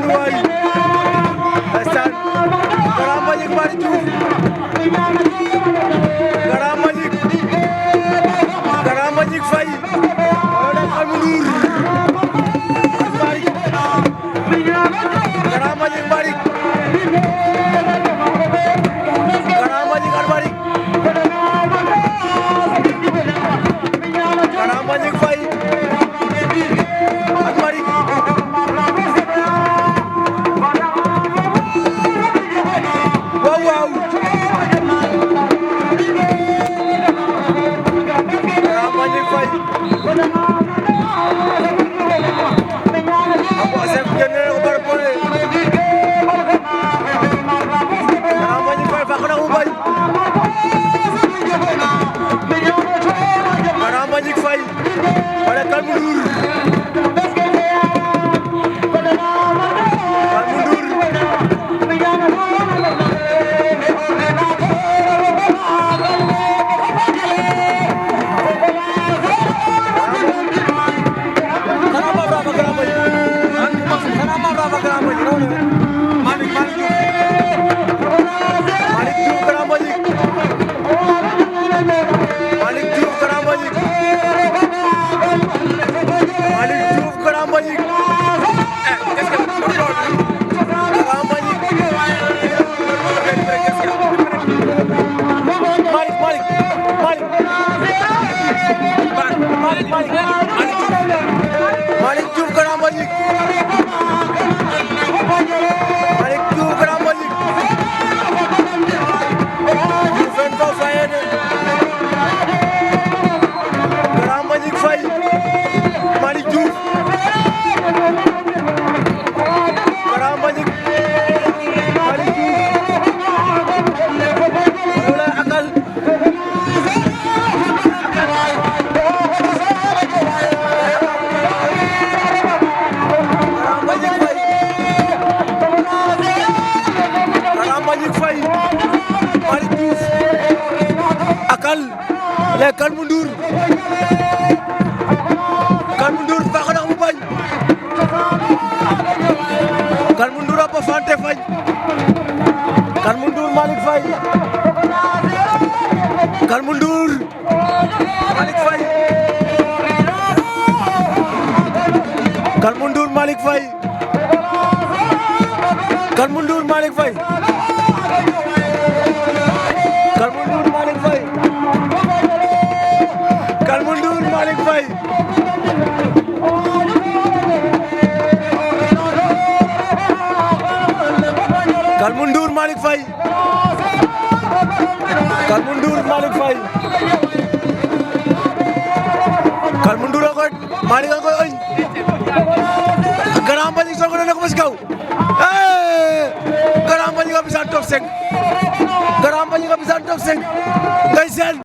noonu waay ndeysaan Grand Mbagnick Malick Diouf Grand Mbagnick Faye wala Kalmu Ndour Grand Mbagnick Malick Grand Mbagnick Malick Grand Mbagnick Faye ak Malick waaw waaw Grand Mbagnick Faye ako asef génne ko bar pone Grand Mbagnick Faye fàq na ko bañ Grand Mbagnick Faye wala Kalmu Ndour Malick Diouf Grand Mbagnick Malick Diouf Grand Mbagnick Diouf fen fo fayene Grand Mbagnick Faye Malick Diouf Grand Mbagnick Malick Diouf wala akal akal le Kalmu Ndour fàq na mu bañ Kalmu Ndour a ba fante fañ Kalmu Ndour Malick Faye Kalmu Ndour Malick Faye Kalmu Ndour Malick Faye Kalmu Ndour Malick Faye Kalmu Ndour Malick Faye Kalmu Ndour Malick Faye Kalmu Ndour Malick Faye Kalmu Ndour Malick Faye Kalmu Ndour a koy Malick a koy oñ